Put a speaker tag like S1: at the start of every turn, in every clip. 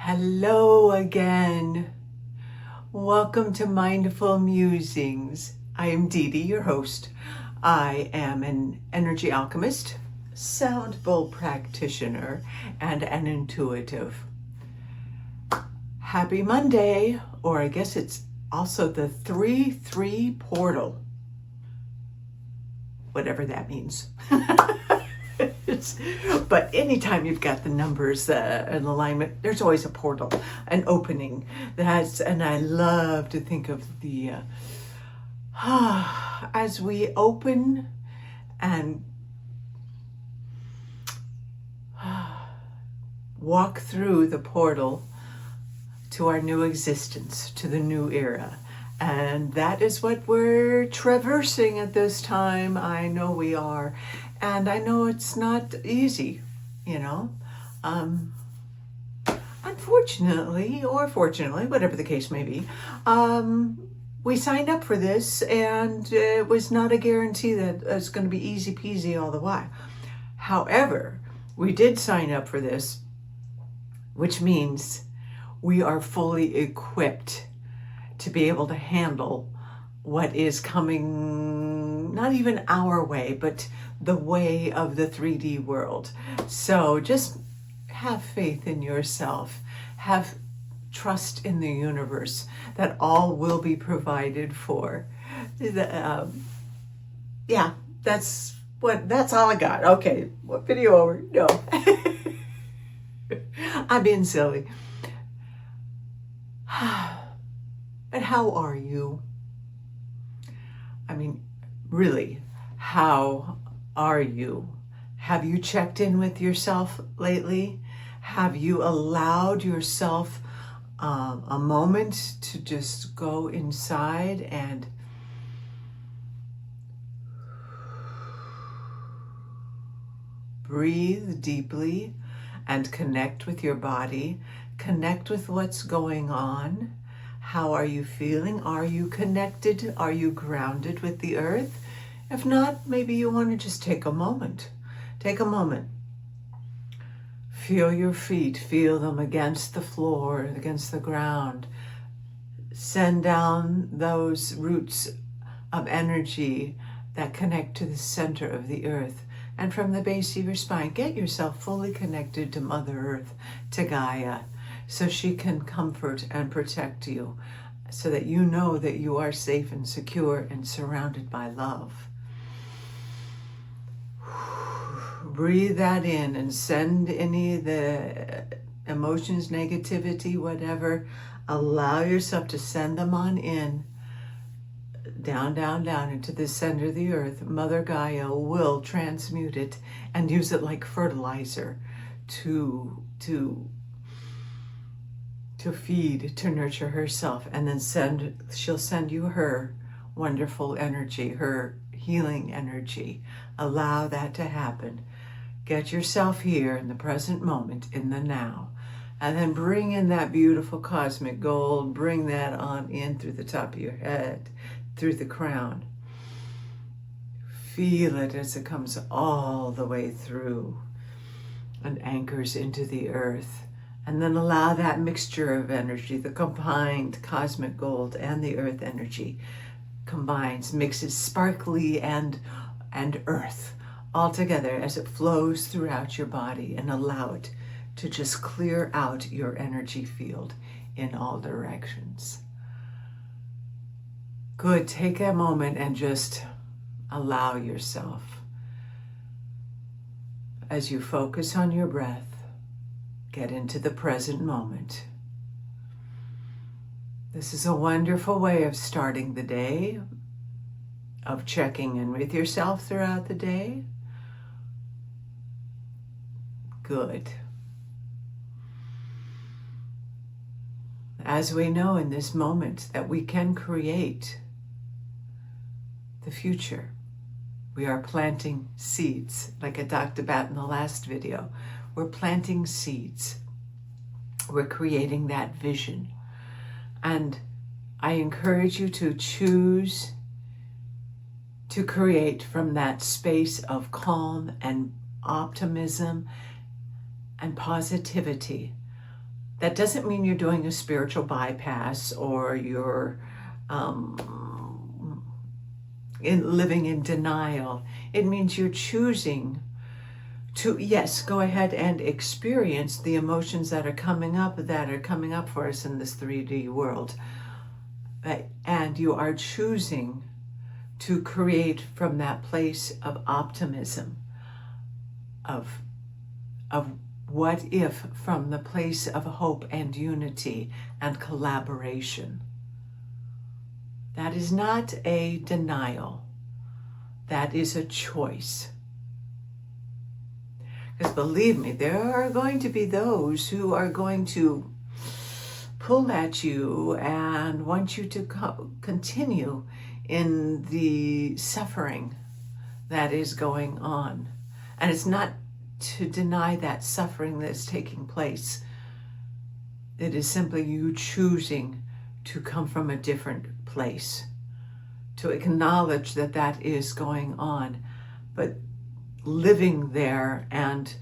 S1: Hello again. Welcome to Mindful Musings. I am Deedee, your host. I am an energy alchemist, sound bowl practitioner, and an intuitive. Happy Monday, or I guess it's also the 3-3 portal. Whatever that means. But anytime you've got the numbers in alignment, there's always a portal, an opening. And I love to think of the as we open and walk through the portal to our new existence, to the new era. And that is what we're traversing at this time. I know we are. And I know it's not easy, you know. Unfortunately, or fortunately, whatever the case may be, we signed up for this, and it was not a guarantee that it's going to be easy peasy all the while. However, we did sign up for this, which means we are fully equipped to be able to handle what is coming, not even our way, but the way of the 3D world. So just have faith in yourself, have trust in the universe that all will be provided for. Yeah, that's all I got. Okay, what video over? No. I'm being silly. But how are you? I mean, really, how are you? Have you checked in with yourself lately? Have you allowed yourself a moment to just go inside and breathe deeply and connect with your body, connect with what's going on? How are you feeling? Are you connected? Are you grounded with the earth? If not, maybe you want to just take a moment. Take a moment. Feel your feet. Feel them against the floor, against the ground. Send down those roots of energy that connect to the center of the earth. And from the base of your spine, get yourself fully connected to Mother Earth, to Gaia, so she can comfort and protect you, so that you know that you are safe and secure and surrounded by love. Breathe that in and send any of the emotions, negativity, whatever. Allow yourself to send them on in, down, down, down into the center of the earth. Mother Gaia will transmute it and use it like fertilizer to feed, to nurture herself, and then she'll send you her wonderful energy, her healing energy. Allow that to happen. Get yourself here in the present moment, in the now, and then bring in that beautiful cosmic gold. Bring that on in through the top of your head, through the crown. Feel it as it comes all the way through and anchors into the earth. And then allow that mixture of energy, the combined cosmic gold and the earth energy, mixes sparkly and earth all together as it flows throughout your body, and allow it to just clear out your energy field in all directions. Good. Take a moment and just allow yourself, as you focus on your breath, get into the present moment. This is a wonderful way of starting the day, of checking in with yourself throughout the day. Good. As we know in this moment that we can create the future, we are planting seeds, like I talked about in the last video. We're planting seeds. We're creating that vision. And I encourage you to choose to create from that space of calm and optimism and positivity That doesn't mean you're doing a spiritual bypass or you're living in denial. It means you're choosing to, yes, go ahead and experience the emotions that are coming up for us in this 3D world. And you are choosing to create from that place of optimism, of what if, from the place of hope and unity and collaboration. That is not a denial. That is a choice. Because believe me, there are going to be those who are going to pull at you and want you to continue in the suffering that is going on. And it's not to deny that suffering that's taking place. It is simply you choosing to come from a different place, to acknowledge that that is going on, but living there and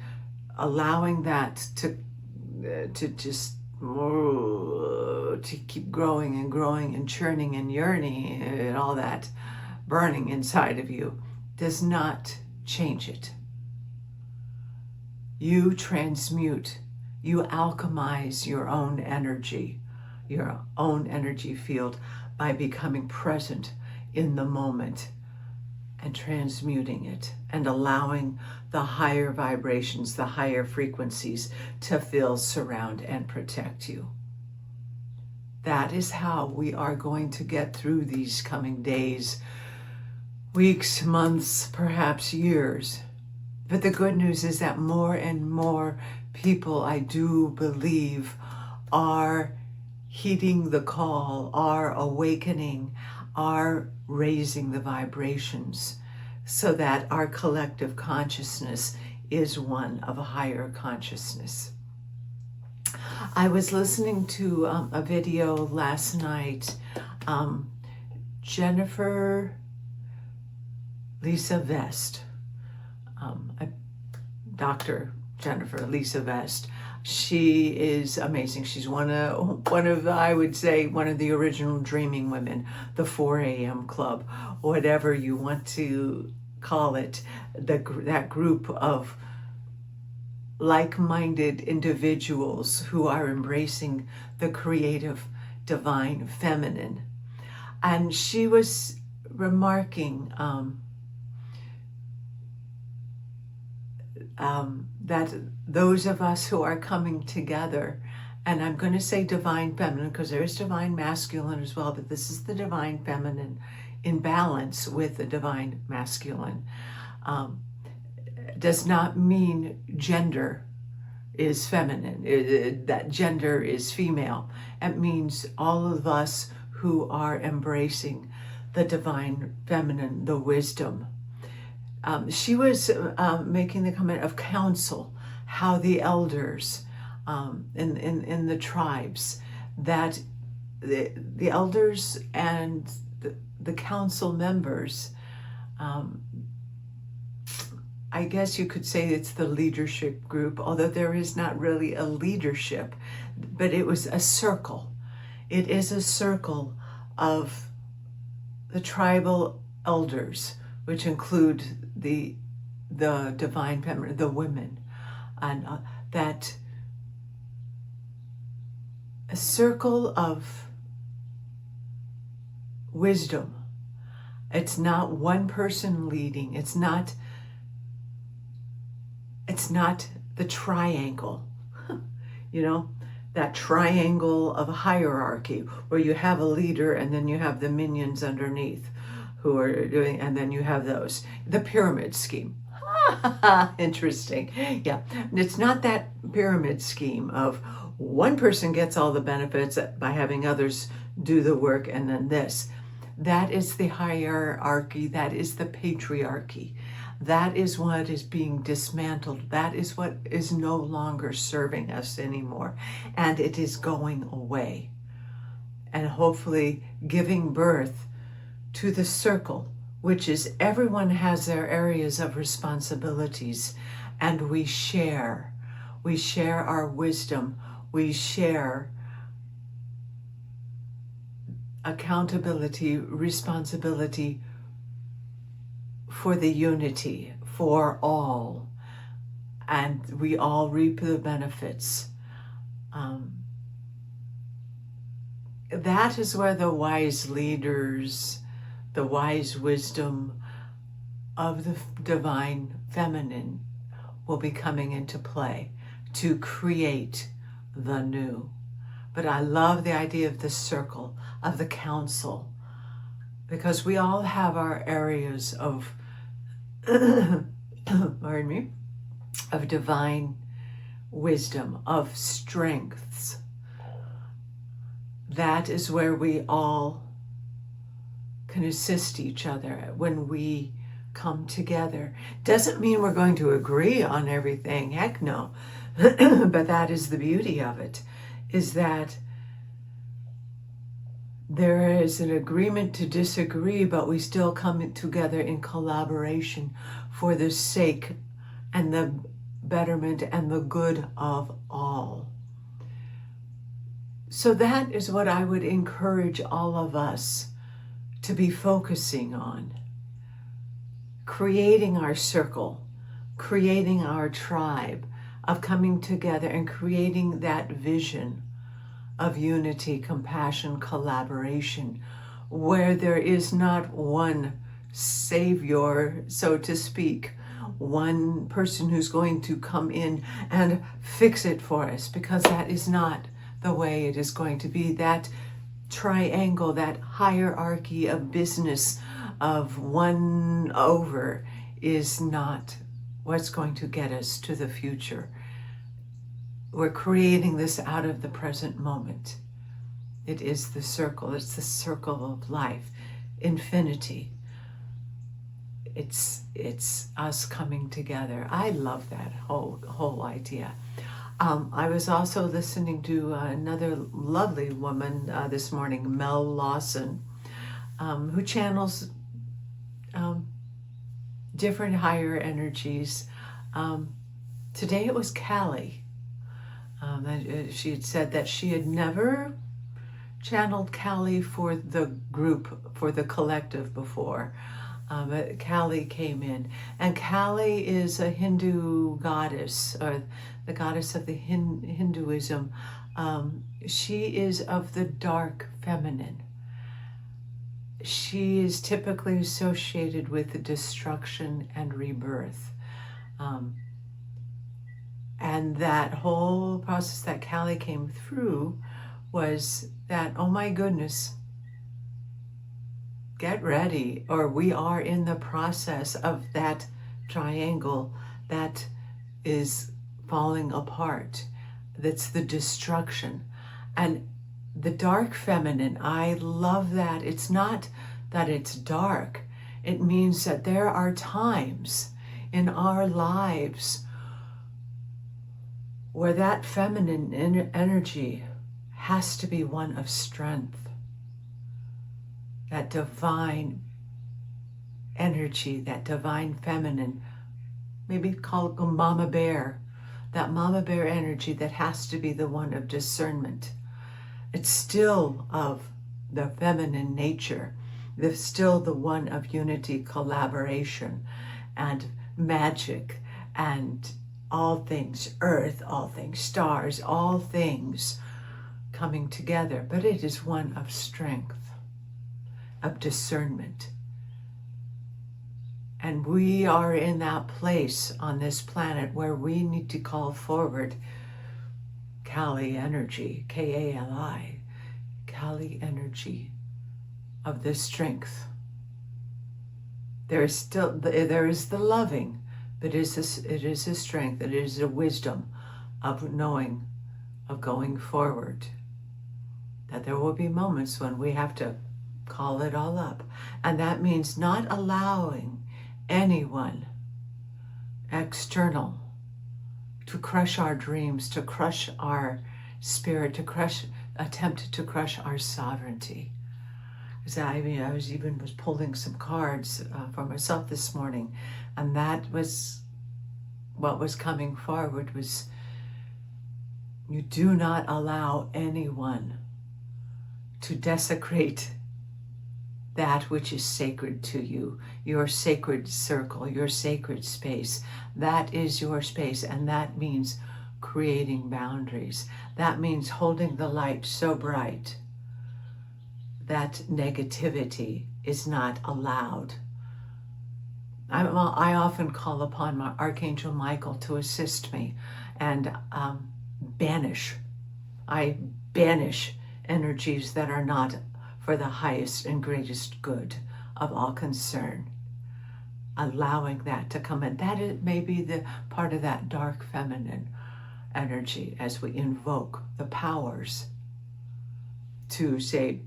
S1: allowing that to just to keep growing and growing and churning and yearning and all that burning inside of you does not change it. You transmute, you alchemize your own energy field by becoming present in the moment and transmuting it and allowing the higher vibrations, the higher frequencies to fill, surround, and protect you. That is how we are going to get through these coming days, weeks, months, perhaps years. But the good news is that more and more people, I do believe, are heeding the call, are awakening, are raising the vibrations so that our collective consciousness is one of a higher consciousness. I was listening to a video last night. Jennifer Lisa Vest, Dr. Jennifer Lisa Vest. She is amazing. She's one of I would say one of the original dreaming women, the 4 a.m. club, whatever you want to call it, that group of like-minded individuals who are embracing the creative, divine feminine. And she was remarking that those of us who are coming together, and I'm going to say divine feminine because there is divine masculine as well, but this is the divine feminine in balance with the divine masculine, does not mean gender is feminine, that gender is female. It means all of us who are embracing the divine feminine, the wisdom. She was making the comment of council, how the elders in the tribes, that the elders and the council members, I guess you could say it's the leadership group, although there is not really a leadership, but it was a circle. It is a circle of the tribal elders, which include the divine feminine, the women, and that a circle of wisdom. It's not one person leading. It's not the triangle, that triangle of hierarchy where you have a leader and then you have the minions underneath who are doing, and then you have those, the pyramid scheme. Interesting. Yeah, it's not that pyramid scheme of one person gets all the benefits by having others do the work and then this. That is the hierarchy. That is the patriarchy. That is what is being dismantled. That is what is no longer serving us anymore. And it is going away. And hopefully giving birth to the circle, which is everyone has their areas of responsibilities, and we share our wisdom we share accountability, responsibility for the unity, for all, and we all reap the benefits. That is where the wise leaders, the wise wisdom of the divine feminine will be coming into play to create the new. But I love the idea of the circle, of the council, because we all have our areas of, pardon me, of divine wisdom, of strengths. That is where we all can assist each other when we come together. Doesn't mean we're going to agree on everything, heck no. But that is the beauty of it, is that there is an agreement to disagree, but we still come together in collaboration for the sake and the betterment and the good of all. So that is what I would encourage all of us to be focusing on. Creating our circle, creating our tribe, of coming together and creating that vision of unity, compassion, collaboration, where there is not one savior, so to speak, one person who's going to come in and fix it for us, because that is not the way it is going to be. That triangle, that hierarchy of business of one over is not what's going to get us to the future. We're creating this out of the present moment. It is the circle. It's the circle of life, infinity. It's us coming together. I love that whole idea. I was also listening to another lovely woman this morning, Mel Lawson, who channels different higher energies. Today it was Callie. She had said that she had never channeled Callie for the group, for the collective before. But Callie came in, and Callie is a Hindu goddess, or the goddess of the Hinduism. She is of the dark feminine. She is typically associated with destruction and rebirth. And that whole process that Callie came through was that, oh my goodness, get ready, or we are in the process of that triangle that is falling apart. That's the destruction. And the dark feminine, I love that. It's not that it's dark. It means that there are times in our lives where that feminine energy has to be one of strength. That divine energy, that divine feminine, maybe call it mama bear, that mama bear energy that has to be the one of discernment. It's still of the feminine nature. It's still the one of unity, collaboration, and magic, and all things earth, all things stars, all things coming together. But it is one of strength, of discernment. And we are in that place on this planet where we need to call forward Kali energy, K-A-L-I, Kali energy of the strength. There is the loving, but it is a strength, it is a wisdom of knowing, of going forward. That there will be moments when we have to call it all up. And that means not allowing anyone external to crush our dreams, to crush our spirit, attempt to crush our sovereignty. Because I was pulling some cards for myself this morning, and that was what was coming forward, was You do not allow anyone to desecrate that which is sacred to you, your sacred circle, your sacred space. That is your space, and that means creating boundaries. That means holding the light so bright that negativity is not allowed. I often call upon my Archangel Michael to assist me and banish. I banish energies that are not for the highest and greatest good of all concern. Allowing that to come in. That is maybe the part of that dark feminine energy as we invoke the powers to say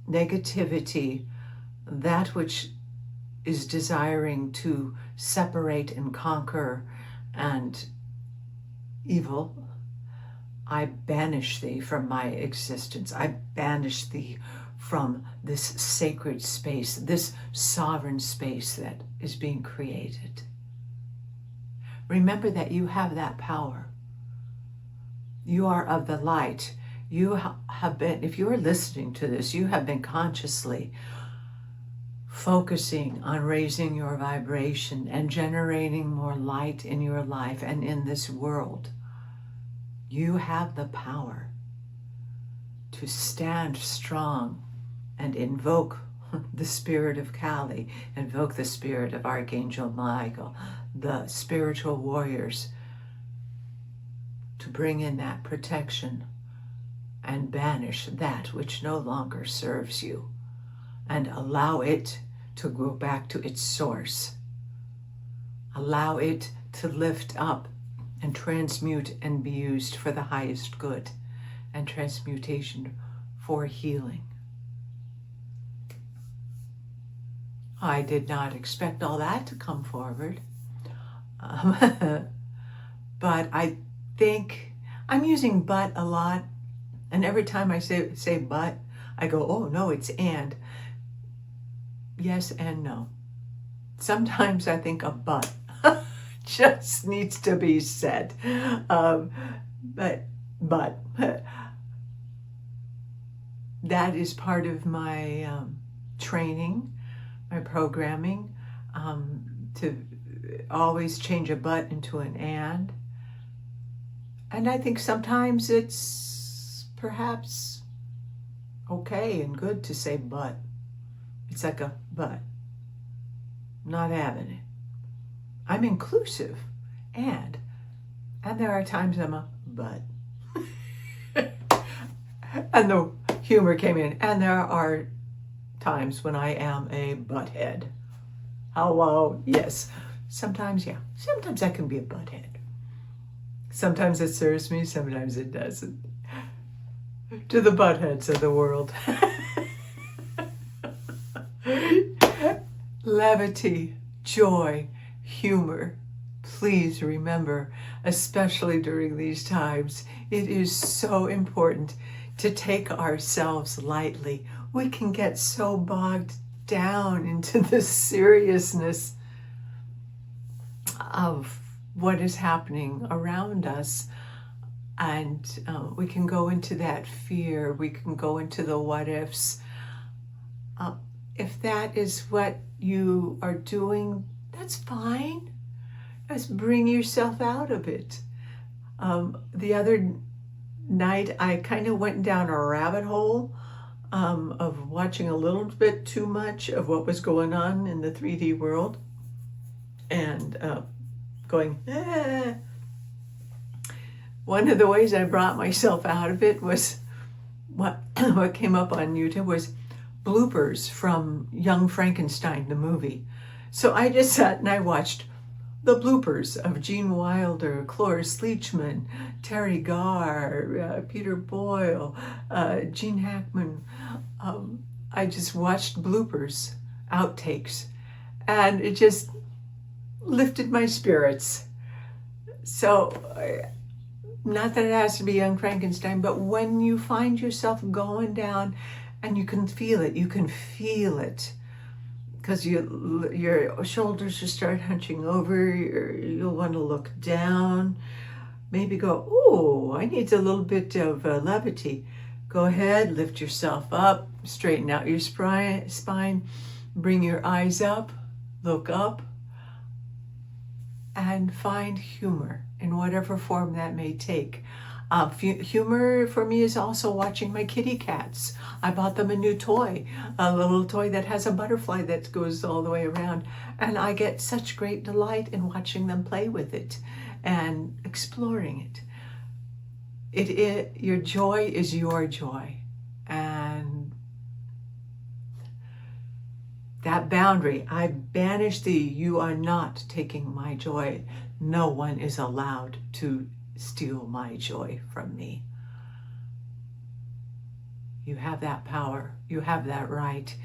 S1: negativity, that which is desiring to separate and conquer and evil, I banish thee from my existence. I banish thee from this sacred space, this sovereign space that is being created. Remember that you have that power. You are of the light. You have been, if you are listening to this, you have been consciously focusing on raising your vibration and generating more light in your life and in this world. You have the power to stand strong and invoke the spirit of Kali, invoke the spirit of Archangel Michael, the spiritual warriors, to bring in that protection and banish that which no longer serves you and allow it to go back to its source. Allow it to lift up and transmute and be used for the highest good and transmutation for healing. I did not expect all that to come forward. But I think I'm using but a lot. And every time I say but, I go, oh no, it's and. Yes and no. Sometimes I think a but just needs to be said. But that is part of my training, my programming, to always change a but into an and. And I think sometimes it's perhaps okay and good to say but. It's like a but. Not having it. I'm inclusive, and there are times I'm a but. And the humor came in, and there are times when I am a butthead. Hello, yes. Sometimes, yeah. Sometimes I can be a butthead. Sometimes it serves me, sometimes it doesn't. To the buttheads of the world. Levity, joy, humor. Please remember, especially during these times, it is so important to take ourselves lightly. We can get so bogged down into the seriousness of what is happening around us. And we can go into that fear. We can go into the what ifs. If that is what you are doing, that's fine. Just bring yourself out of it. The other night, I kind of went down a rabbit hole of watching a little bit too much of what was going on in the 3D world and going, eh. One of the ways I brought myself out of it was what came up on YouTube was bloopers from Young Frankenstein, the movie. So I just sat and I watched the bloopers of Gene Wilder, Cloris Leachman, Terry Garr, Peter Boyle, Gene Hackman. I just watched bloopers, outtakes, and it just lifted my spirits. So, not that it has to be Young Frankenstein, but when you find yourself going down and you can feel it, because your shoulders just start hunching over, you'll want to look down, maybe go, "Ooh, I need a little bit of levity." Go ahead, lift yourself up, straighten out your spine, bring your eyes up, look up, and find humor in whatever form that may take. Humor for me is also watching my kitty cats. I bought them a new toy, a little toy that has a butterfly that goes all the way around. And I get such great delight in watching them play with it and exploring it. Your joy is your joy. And that boundary, I banish thee, you are not taking my joy. No one is allowed to steal my joy from me. You have that power. You have that right.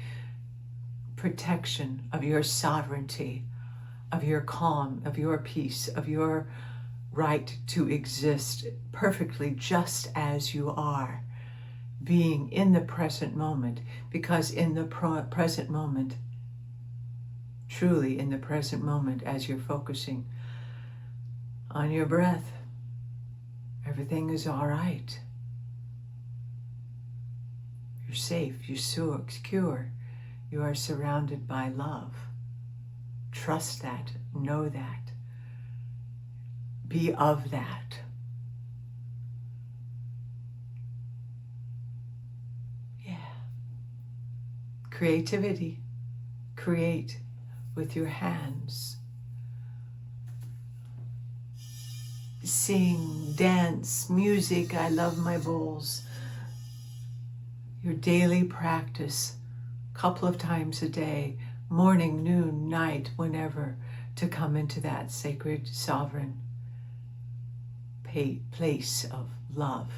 S1: Protection of your sovereignty, of your calm, of your peace, of your right to exist perfectly just as you are, being in the present moment, because in the present moment, truly in the present moment, as you're focusing on your breath, everything is all right. You're safe, you're secure, you are surrounded by love. Trust that, know that, be of that. Yeah. Creativity, create with your hands. Sing, dance, music, I love my bowls. Your daily practice, a couple of times a day, morning, noon, night, whenever, to come into that sacred, sovereign place of love,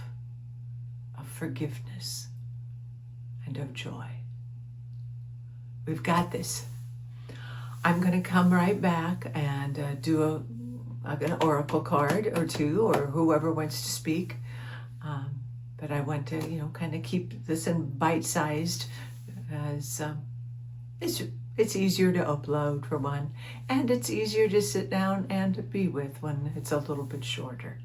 S1: of forgiveness, and of joy. We've got this. I'm going to come right back and do an oracle card or two, or whoever wants to speak. But I want to, kind of keep this in bite-sized, as it's easier to upload for one, and it's easier to sit down and be with when it's a little bit shorter.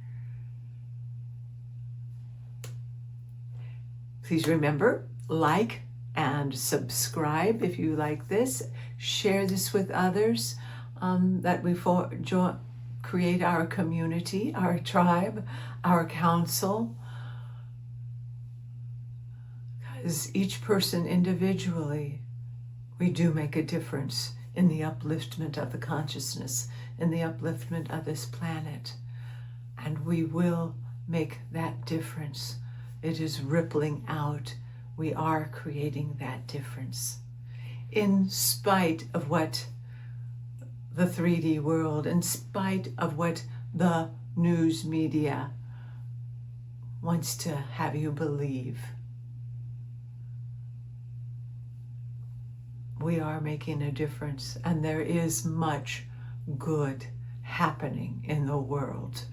S1: Please remember, like and subscribe if you like this. Share this with others, that we create our community, our tribe, our council. Because each person individually, we do make a difference in the upliftment of the consciousness, in the upliftment of this planet. And we will make that difference. It is rippling out. We are creating that difference. In spite of what the 3D world, in spite of what the news media wants to have you believe, we are making a difference, and there is much good happening in the world.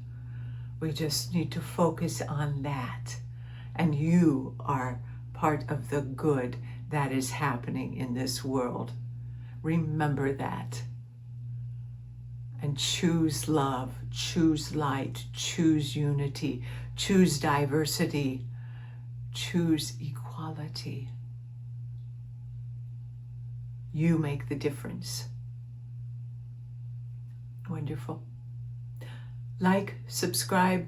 S1: We just need to focus on that, and you are part of the good that is happening in this world. Remember that. And choose love, choose light, choose unity, choose diversity, choose equality. You make the difference. Wonderful. Like, subscribe.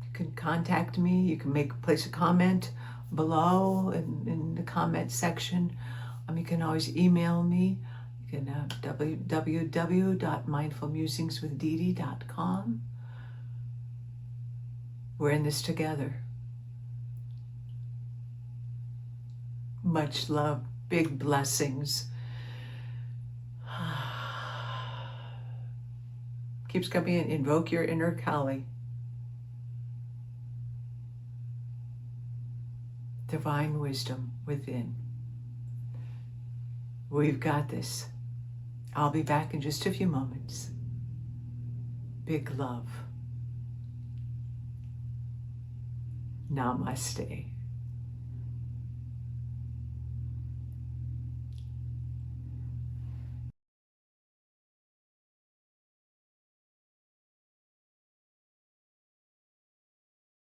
S1: You can contact me. You can place a comment below in the comment section. You can always email me. You can www.mindfulmusingswithdeedee.com. We're in this together. Much love. Big blessings. Keeps coming in. Invoke your inner Kali. Divine wisdom within. We've got this. I'll be back in just a few moments. Big love. Namaste.